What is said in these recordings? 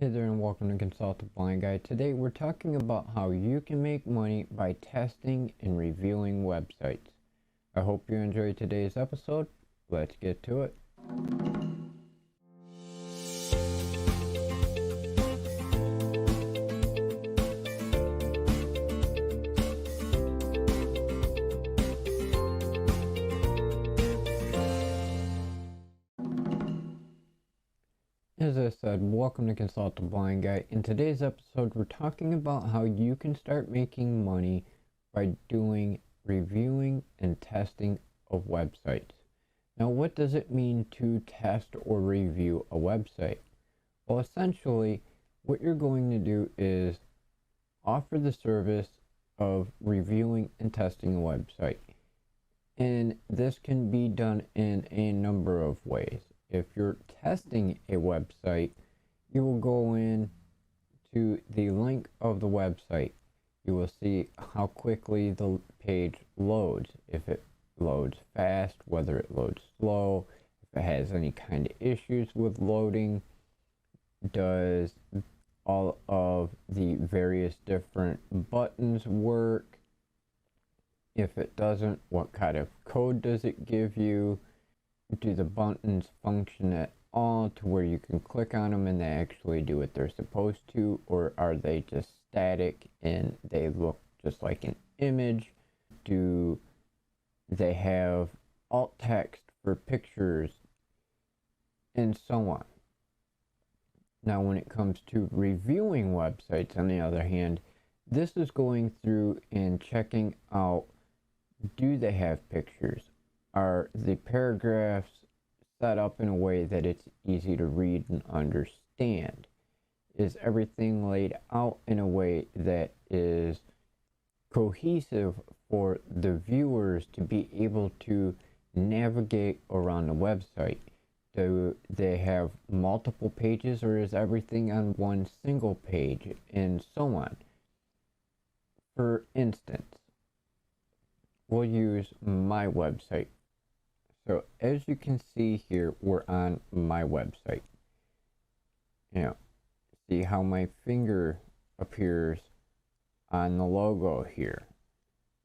Hey there and welcome to Consult the Blind Guy. Today we're talking about how you can make money by testing and reviewing websites. I hope you enjoyed today's episode. Let's get to it. As I said, welcome to Consult the Blind Guy. In today's episode, we're talking about how you can start making money by doing reviewing and testing of websites. Now, what does it mean to test or review a website? Well, essentially, what you're going to do is offer the service of reviewing and testing a website. And this can be done in a number of ways. If you're testing a website, you will go in to the link of the website. You will see how quickly the page loads, if it loads fast, whether it loads slow, if it has any kind of issues with loading, does all of the various different buttons work, if it doesn't, what kind of code does it give you, do the buttons function at all to where you can click on them and they actually do what they're supposed to, or are they just static and they look just like an image? Do they have alt text for pictures, and so on. Now when it comes to reviewing websites, on the other hand, this is going through and checking out, do they have pictures? Are the paragraphs set up in a way that it's easy to read and understand? Is everything laid out in a way that is cohesive for the viewers to be able to navigate around the website? Do they have multiple pages, or is everything on one single page, and so on? For instance, we'll use my website. So as you can see here, we're on my website. See how my finger appears on the logo here.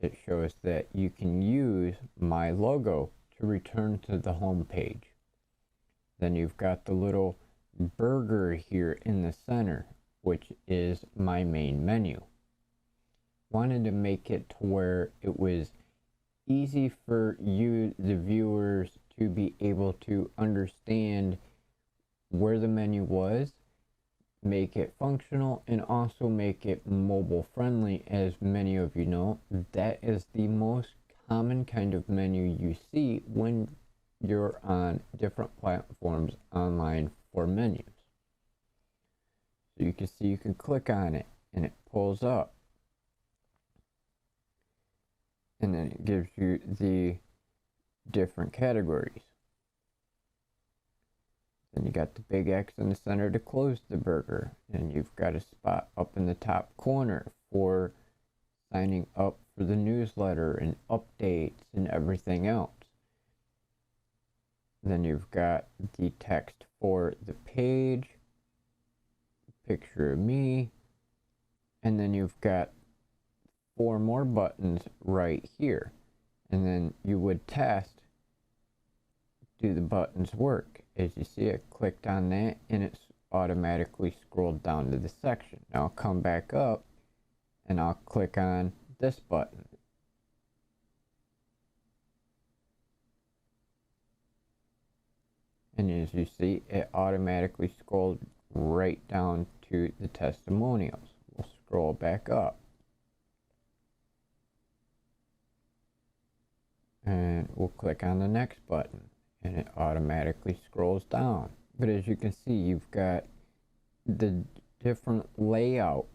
It shows that you can use my logo to return to the home page. Then you've got the little burger here in the center, which is my main menu. Wanted to make it to where it was easy for you, the viewers, to be able to understand where the menu was, make it functional, and also make it mobile friendly. As many of you know, that is the most common kind of menu you see when you're on different platforms online for menus. So you can see, you can click on it and it pulls up. And then it gives you the different categories. Then you got the big X in the center to close the burger. And you've got a spot up in the top corner for signing up for the newsletter and updates and everything else. Then you've got the text for the page, picture of me, and then you've got 4 more buttons right here. And then you would test, do the buttons work? As you see, I clicked on that and it's automatically scrolled down to the section. Now I'll come back up and I'll click on this button. And as you see, it automatically scrolled right down to the testimonials. We'll scroll back up. And we'll click on the next button and it automatically scrolls down. But as you can see, you've got the different layout.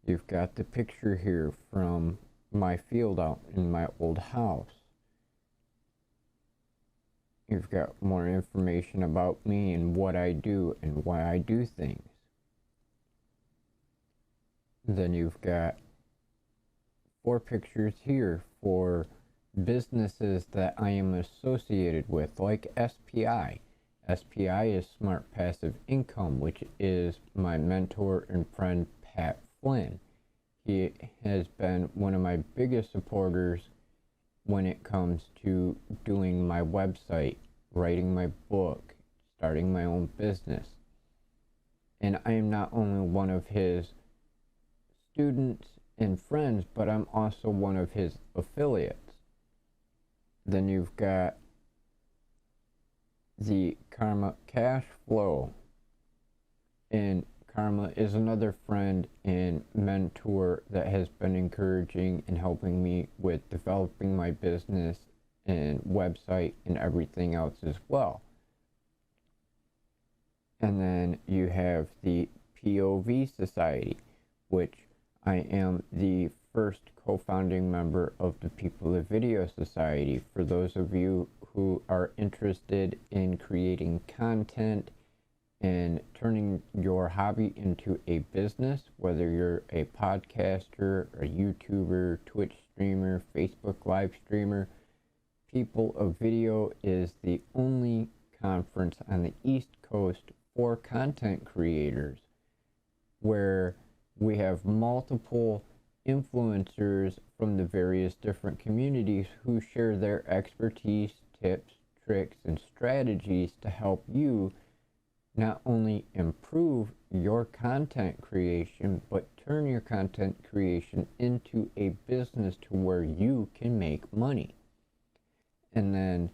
You've got the picture here from my field out in my old house. You've got more information about me and what I do and why I do things. Then you've got 4 pictures here for businesses that I am associated with, like SPI. SPI is Smart Passive Income, which is my mentor and friend Pat Flynn. He has been one of my biggest supporters when it comes to doing my website, writing my book, starting my own business. And I am not only one of his students and friends, but I'm also one of his affiliates. Then you've got the Karma Cash Flow, and Karma is another friend and mentor that has been encouraging and helping me with developing my business and website and everything else as well. And then you have the POV Society, which I am the first co-founding member of the People of Video Society. For those of you who are interested in creating content and turning your hobby into a business, whether you're a podcaster, a YouTuber, Twitch streamer, Facebook live streamer, People of Video is the only conference on the East Coast for content creators, where we have multiple influencers from the various different communities who share their expertise, tips, tricks, and strategies to help you not only improve your content creation, but turn your content creation into a business to where you can make money. And then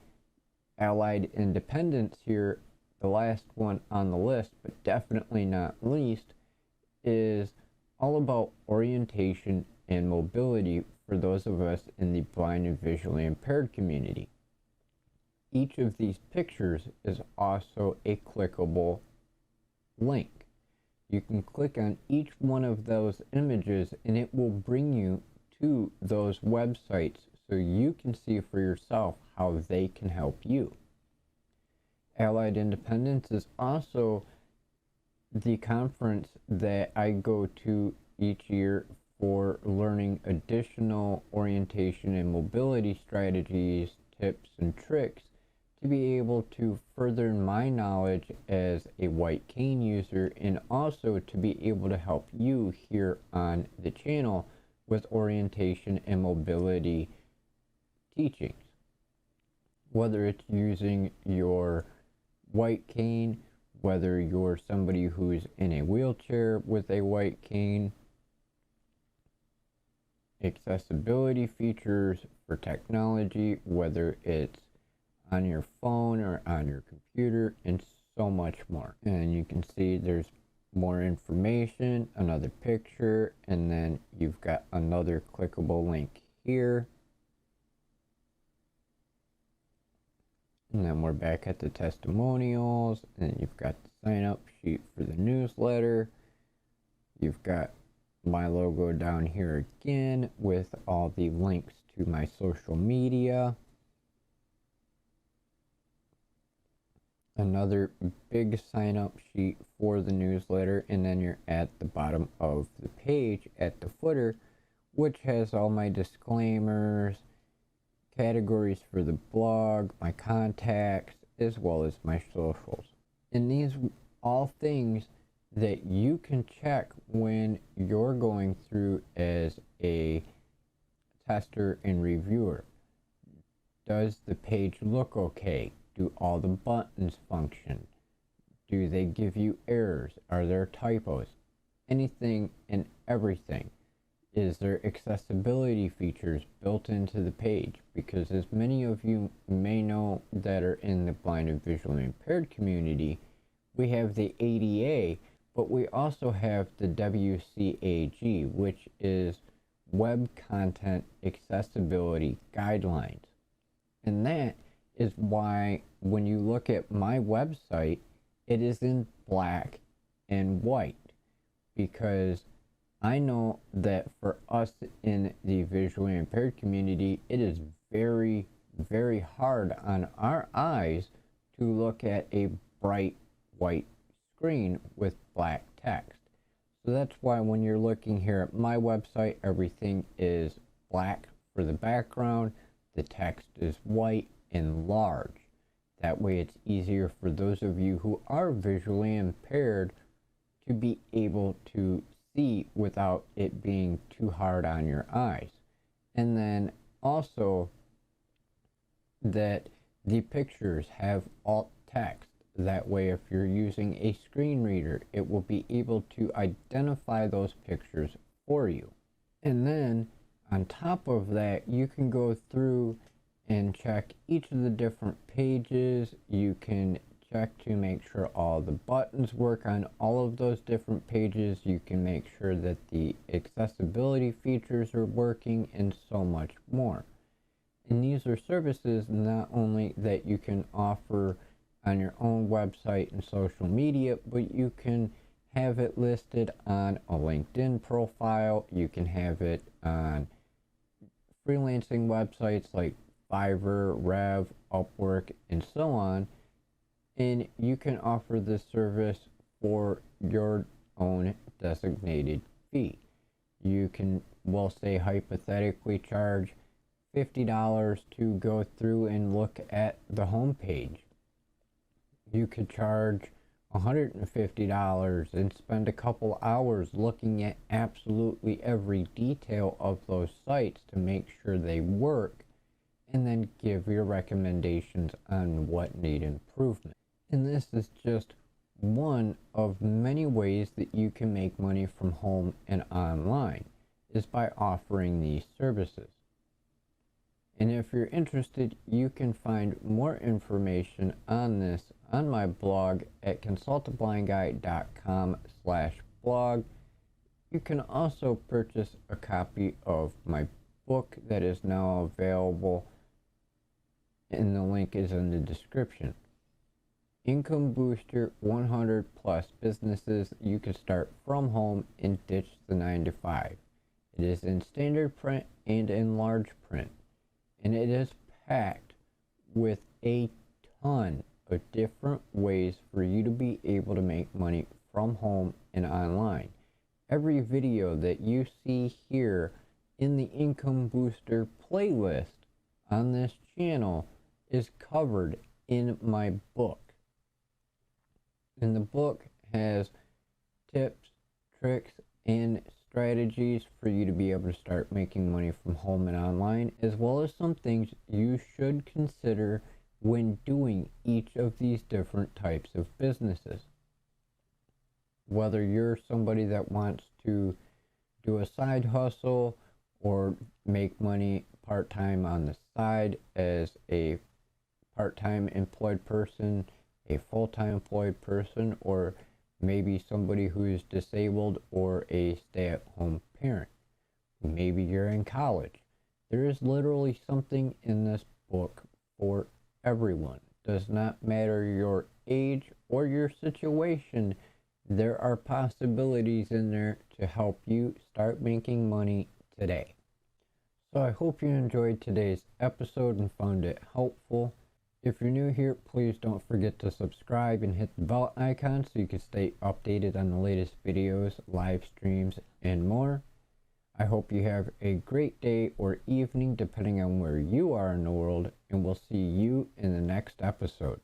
Allied Independence here, the last one on the list, but definitely not least, is all about orientation and mobility for those of us in the blind and visually impaired community. Each of these pictures is also a clickable link. You can click on each one of those images and it will bring you to those websites so you can see for yourself how they can help you. Allied Independence is also the conference that I go to each year for learning additional orientation and mobility strategies, tips, and tricks to be able to further my knowledge as a white cane user, and also to be able to help you here on the channel with orientation and mobility teachings. Whether it's using your white cane, whether you're somebody who's in a wheelchair with a white cane, accessibility features for technology, whether it's on your phone or on your computer, and so much more. And you can see there's more information, another picture, and then you've got another clickable link here. And then we're back at the testimonials, and you've got the sign up sheet for the newsletter. You've got my logo down here again with all the links to my social media. Another big sign up sheet for the newsletter, and then you're at the bottom of the page at the footer, which has all my disclaimers, categories for the blog, my contacts, as well as my socials. And these all things that you can check when you're going through as a tester and reviewer. Does the page look okay? Do all the buttons function? Do they give you errors? Are there typos? Anything and everything. Is there accessibility features built into the page? Because as many of you may know that are in the blind and visually impaired community, we have the ADA, but we also have the WCAG, which is Web Content Accessibility Guidelines. And that is why when you look at my website, it is in black and white, because I know that for us in the visually impaired community, it is very, very hard on our eyes to look at a bright white screen with black text. So that's why when you're looking here at my website, everything is black for the background, the text is white and large. That way it's easier for those of you who are visually impaired to be able to see without it being too hard on your eyes. And then also that the pictures have alt text. That way if you're using a screen reader, it will be able to identify those pictures for you. And then on top of that, you can go through and check each of the different pages. You can check to make sure all the buttons work on all of those different pages. You can make sure that the accessibility features are working and so much more. And these are services not only that you can offer on your own website and social media, but you can have it listed on a LinkedIn profile. You can have it on freelancing websites like Fiverr, Rev, Upwork, and so on. And you can offer this service for your own designated fee. You can, we'll say, hypothetically charge $50 to go through and look at the home page. You could charge $150 and spend a couple hours looking at absolutely every detail of those sites to make sure they work, and then give your recommendations on what need improvement. And this is just one of many ways that you can make money from home and online, is by offering these services. And if you're interested, you can find more information on this on my blog at consultablindguy.com/blog. You can also purchase a copy of my book that is now available, and the link is in the description. Income Booster 100 plus businesses you can start from home and ditch the 9 to 5. It is in standard print and in large print, and it is packed with a ton of different ways for you to be able to make money from home and online. Every video that you see here in the Income Booster playlist on this channel is covered in my book. And the book has tips, tricks, and strategies for you to be able to start making money from home and online, as well as some things you should consider when doing each of these different types of businesses. Whether you're somebody that wants to do a side hustle or make money part-time on the side as a part-time employed person, a full-time employed person, or maybe somebody who is disabled or a stay-at-home parent. Maybe you're in college. There is literally something in this book for everyone. Does not matter your age or your situation. There are possibilities in there to help you start making money today. So I hope you enjoyed today's episode and found it helpful. If you're new here, please don't forget to subscribe and hit the bell icon so you can stay updated on the latest videos, live streams, and more. I hope you have a great day or evening depending on where you are in the world, and we'll see you in the next episode.